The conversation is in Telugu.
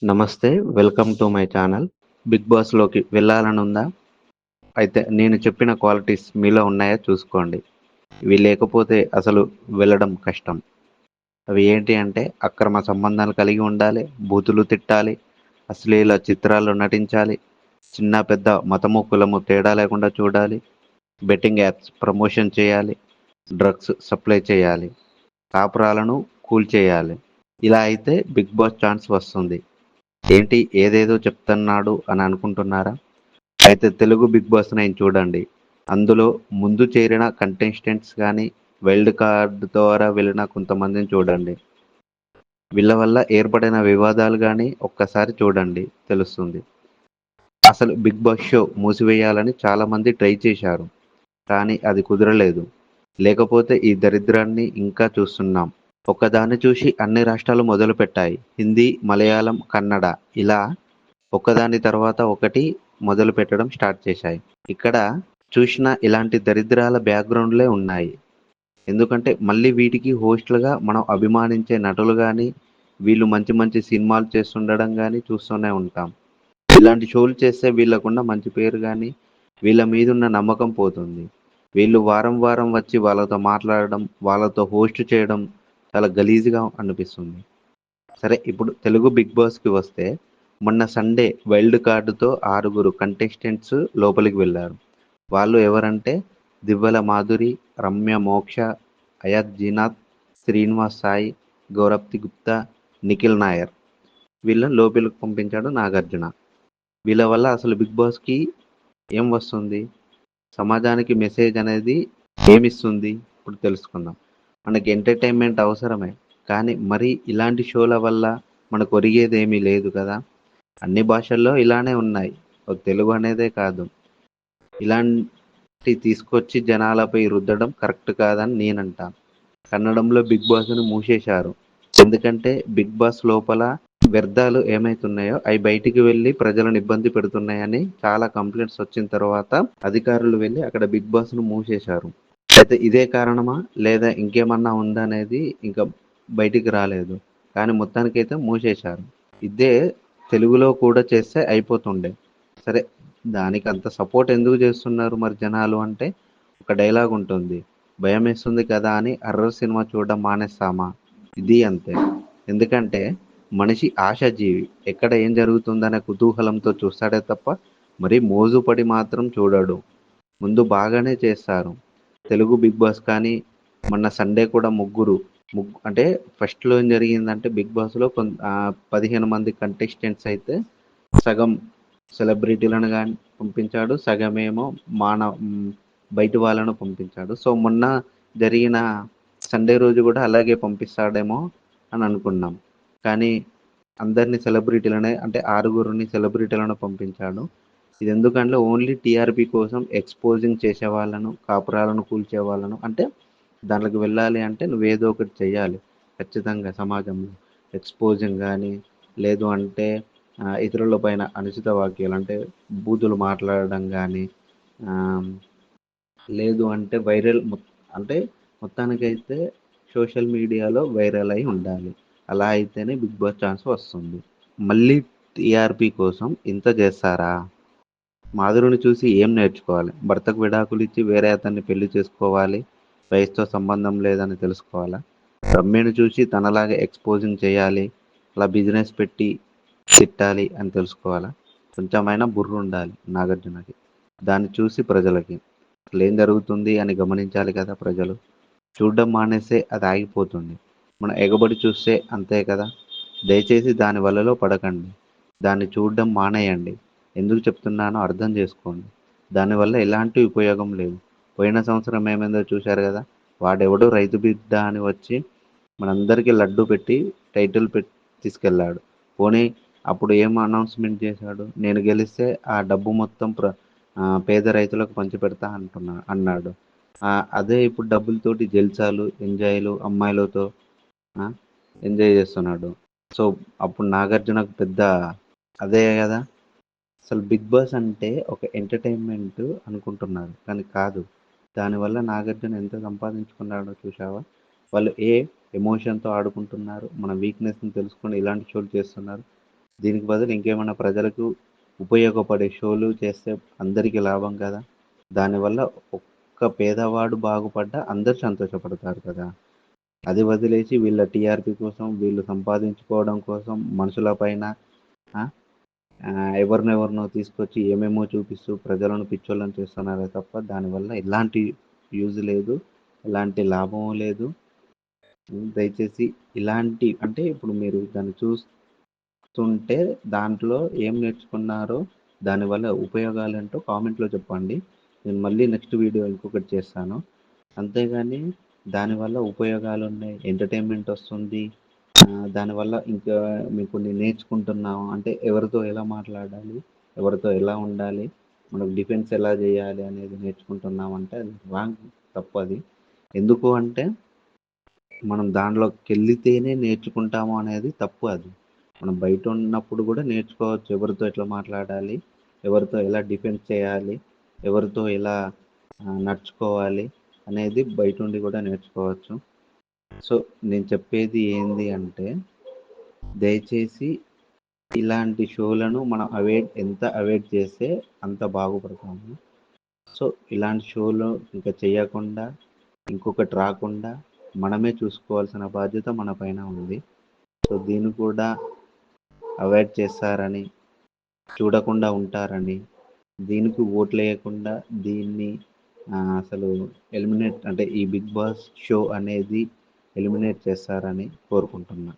నమస్తే. Welcome to my channel. 'Big బాస్'లోకి వెళ్ళాలనుందా? అయితే నేను చెప్పిన క్వాలిటీస్ మీలో ఉన్నాయా చూసుకోండి. ఇవి లేకపోతే అసలు వెళ్ళడం కష్టం. అవి ఏంటి అంటే అక్రమ సంబంధాలు కలిగి ఉండాలి, బూతులు తిట్టాలి, అశ్లీల చిత్రాల్లో నటించాలి, చిన్న పెద్ద మతము, కులము తేడా లేకుండా చూడాలి, బెట్టింగ్ యాప్స్ ప్రమోషన్ చేయాలి, డ్రగ్స్ సప్లై చేయాలి, కాపురాలను కూల్చేయాలి. ఇలా అయితే 'బిగ్ బాస్' ఛాన్స్ వస్తుంది. ఏంటి ఏదేదో చెప్తున్నాడు అని అనుకుంటున్నారా? అయితే తెలుగు 'బిగ్ బాస్ 9' చూడండి. అందులో ముందు చేరిన కంటెస్టెంట్స్ గానీ, వైల్డ్ కార్డ్ ద్వారా వెళ్ళిన కొంతమందిని చూడండి. వీళ్ళ వల్ల ఏర్పడిన వివాదాలు గానీ ఒక్కసారి చూడండి తెలుస్తుంది. అసలు 'బిగ్ బాస్' షో మూసివేయాలని చాలామంది ట్రై చేశారు. కానీ అది కుదరలేదు. లేకపోతే ఈ దరిద్రాన్ని ఇంకా చూస్తున్నాం. ఒకదాన్ని చూసి అన్ని రాష్ట్రాలు మొదలుపెట్టాయి. హిందీ, మలయాళం, కన్నడ ఇలా ఒకదాని తర్వాత ఒకటి మొదలుపెట్టడం స్టార్ట్ చేశాయి. ఇక్కడ చూసినా ఇలాంటి దరిద్రాల బ్యాక్‌గ్రౌండ్‌లే ఉన్నాయి. ఎందుకంటే మళ్ళీ వీటికి హోస్ట్‌లుగా మనం అభిమానించే నటులు గానీ, వీళ్ళు మంచి మంచి సినిమాలు చేస్తుండడం గానీ చూస్తూనే ఉంటాం. ఇలాంటి షోలు చేస్తే వీళ్ళకున్న మంచి పేరు గానీ, వీళ్ళ మీదున్న నమ్మకం పోతుంది. వీళ్ళు వారం వారం వచ్చి వాళ్ళతో మాట్లాడడం, వాళ్ళతో హోస్ట్ చేయడం చాలా గలీజుగా అనిపిస్తుంది. సరే ఇప్పుడు తెలుగు 'బిగ్ బాస్'కి వస్తే మొన్న సండే వైల్డ్ కార్డ్‌తో 6 కంటెస్టెంట్స్ లోపలికి వెళ్లారు. వాళ్ళు ఎవరంటే దివ్వెల మాధురి, రమ్య మోక్ష, అయాజ్ జీనాత్, శ్రీనివాస్ సాయి, గౌరప్తి గుప్తా, నిఖిల్ నాయర్. వీళ్ళని లోపలికి పంపించాడు నాగార్జున. వీళ్ళ వల్ల అసలు 'బిగ్ బాస్'కి ఏం వస్తుంది? సమాజానికి మెసేజ్ అనేది ఏమిస్తుంది? ఇప్పుడు తెలుసుకుందాం. మనకి ఎంటర్‌టైన్‌మెంట్ అవసరమే. కానీ మరీ ఇలాంటి షోల వల్ల మనకు ఒరిగేదేమీ లేదు కదా! అన్ని భాషల్లో ఇలానే ఉన్నాయి. తెలుగు అనేదే కాదు. ఇలాంటివి తీసుకొచ్చి జనాలపై రుద్దడం కరెక్ట్ కాదని నేనంటా. కన్నడంలో 'బిగ్ బాస్'ని మూసేశారు. ఎందుకంటే 'బిగ్ బాస్' లోపల వ్యర్థాలు ఏమైతున్నాయో అవి బయటికి వెళ్ళి ప్రజలను ఇబ్బంది పెడుతున్నాయని చాలా కంప్లెయింట్స్ వచ్చిన తర్వాత అధికారులు వెళ్ళి అక్కడ 'బిగ్ బాస్'ను మూసేశారు. అయితే ఇదే కారణమా? లేదా ఇంకేమన్నా ఉందా అనేది ఇంకా బయటికి రాలేదు. కానీ మొత్తానికైతే మూసేశారు. ఇదే తెలుగులో కూడా చేస్తే అయిపోతుండే. సరే దానికి అంత సపోర్ట్ ఎందుకు చేస్తున్నారు మరి జనాలు అంటే ఒక డైలాగ్ ఉంటుంది. భయమేస్తుంది కదా అని హర్రర్ సినిమా చూడడం మానేస్తామా? ఇది అంతే. ఎందుకంటే మనిషి ఆశాజీవి. ఎక్కడ ఏం జరుగుతుందనే కుతూహలంతో చూస్తాడే తప్ప మరీ మోజుపడి మాత్రం చూడడు. ముందు బాగానే చేస్తారు. తెలుగు 'బిగ్ బాస్' కానీ మొన్న సండే కూడా అంటే ఫస్ట్‌లో ఏం జరిగిందంటే 'బిగ్ బాస్‌లో' 15 మంది కంటెస్టెంట్స్ అయితే సగం సెలబ్రిటీలను గాని పంపించాడు. సగమేమో బయటి వాళ్ళను పంపించాడు. సో, మొన్న జరిగిన సండే రోజు గూడా అలాగే పంపిస్తాడేమో అని అనుకున్నాం. కానీ అందరిని సెలబ్రిటీలనే అంటే 6 సెలబ్రిటీలను పంపించాడు. ఇదెందుకంటే ఓన్లీ టీఆర్‌పీ కోసం ఎక్స్‌పోజింగ్ చేసేవాళ్ళను, కాపురాలను కూల్చేవాళ్ళను అంటే దాంట్లోకి వెళ్ళాలి అంటే నువ్వేదో ఒకటి చెయ్యాలి. ఖచ్చితంగా సమాజంలో. ఎక్స్‌పోజింగ్ గానీ, లేదు అంటే ఇతరుల పైన అనుచిత వాక్యాలు అంటే బూతులు మాట్లాడడం గానీ, ఆహ్, లేదు అంటే అంటే మొత్తానికైతే సోషల్ మీడియాలో వైరల్ అయి ఉండాలి. అలా అయితేనే 'బిగ్ బాస్' ఛాన్స్ వస్తుంది. మళ్ళీ టీఆర్‌పీ కోసం ఇంత చేస్తారా? మాధురిని చూసి ఏం నేర్చుకోవాలి? భర్తకు విడాకులిచ్చి వేరే అతన్ని పెళ్లి చేసుకోవాలి. వయసుతో సంబంధం లేదని తెలుసుకోవాలా? రమ్యను చూసి తనలాగా ఎక్స్‌పోజింగ్ చేయాలి. అలా బిజినెస్ పెట్టి తిట్టాలి అని తెలుసుకోవాలా? కొంచెమైనా బుర్రుండాలి నాగార్జునకి. దాన్ని చూసి ప్రజలకి అసలేం జరుగుతుంది అని గమనించాలి కదా ప్రజలు. చూడ్డం మానేస్తే అది ఆగిపోతుంది. మనం ఎగబడి చూస్తే అంతే కదా! దయచేసి దాని వలలో పడకండి. దాన్ని చూడడం మానేయండి. ఎందుకు చెప్తున్నానో అర్థం చేసుకోండి. దానివల్ల ఎలాంటి ఉపయోగం లేదు. పోయిన సంవత్సరం ఏమైందో చూశారు గదా! వాడెవడో రైతు బిడ్డ అని వచ్చి మనందరికీ లడ్డూ పెట్టి టైటిల్ తీసుకెళ్ళాడు. పోనీ అప్పుడు ఏం అనౌన్స్‌మెంట్ చేశాడు? నేను గెలిస్తే ఆ డబ్బు మొత్తం పేద రైతులకు పంచిపెడతా అన్నాడు. అదే ఇప్పుడు డబ్బులతోటి జల్సాలు, ఎంజాయ్‌లు, అమ్మాయిలతో ఆ! ఎంజాయ్ చేస్తున్నాడు. సో, అప్పుడు నాగార్జునకు పెద్ద అదే గదా! అసలు 'బిగ్ బాస్' అంటే ఒక ఎంటర్‌టైన్‌మెంట్ అనుకుంటున్నారు. కానీ కాదు. దానివల్ల నాగార్జున ఎంత సంపాదించుకున్నాడో చూశావా? వాళ్ళు ఎమోషన్‌తో ఆడుకుంటున్నారు. మన వీక్‌నెస్‌ని తెలుసుకొని ఇలాంటి షోలు చేస్తున్నారు. దీనికి బదులు ఇంకేమైనా ప్రజలకు ఉపయోగపడే షోలు చేస్తే అందరికీ లాభం కదా! దానివల్ల ఒక్క పేదవాడు బాగుపడ్డా అందరూ సంతోషపడతారు కదా! అది వదిలేసి వీళ్ళ టీఆర్‌పీ కోసం, వీళ్ళు సంపాదించుకోవడం కోసం మనుషుల పైన ఆ! ఎవరినెవరినో తీసుకొచ్చి ఏమేమో చూపిస్తూ ప్రజలను పిచ్చోళ్ళని చేస్తున్నారే తప్ప దానివల్ల ఎలాంటి యూజ్ లేదు. ఎలాంటి లాభము లేదు. దయచేసి ఇలాంటి అంటే ఇప్పుడు మీరు దాన్ని చూస్తుంటే దాంట్లో ఏం నేర్చుకున్నారో, దానివల్ల ఉపయోగాలేంటో కామెంట్‌లో చెప్పండి. నేను మళ్ళీ నెక్స్ట్ వీడియో ఇంకొకటి చేస్తాను. అంతేగాని దానివల్ల ఉపయోగాలున్నాయి, ఎంటర్‌టైన్‌మెంట్ ఒస్తుంది. దానివల్ల ఇంకా మీకు నేను నేర్చుకుంటున్నాము అంటే ఎవరితో ఎలా మాట్లాడాలి, ఎవరితో ఎలా ఉండాలి, మనకు డిఫెన్స్ ఎలా జేయాలి అనేది నేర్చుకుంటున్నామంటే అది రాంగ్, తప్పది. ఎందుకు అంటే మనం దాంట్లోకెళ్ళితేనే నేర్చుకుంటాము అనేది తప్పు అది. మనం బయటున్నప్పుడు గూడా నేర్చుకోవచ్చు. ఎవరితో ఎట్లా మాట్లాడాలి, ఎవరితో ఎలా డిఫెన్స్ చేయాలి, ఎవరితో ఎలా నడుచుకోవాలి అనేది బయటుండి గూడా నేర్చుకోవచ్చు. సో, నేను చెప్పేది ఏంది అంటే, దయచేసి ఇలాంటి షోలను మనం ఎంత అవాయిడ్ చేస్తే అంత బాగుపడతాము. సో, ఇలాంటి షోలు ఇంక చెయ్యకుండా, ఇంకొకటి రాకుండా మనమే చూసుకోవాల్సిన బాధ్యత మన పైన ఉంది. సో, దీన్ని కూడా అవాయిడ్ చేస్తారని, చూడకుండా ఉంటారని, దీనికి ఓట్లేయకుండా దీన్ని అసలు ఎలిమినేట్ అంటే ఈ 'బిగ్ బాస్' షో అనేది ఎలిమినేట్ చేస్తారని కోరుకుంటున్నా.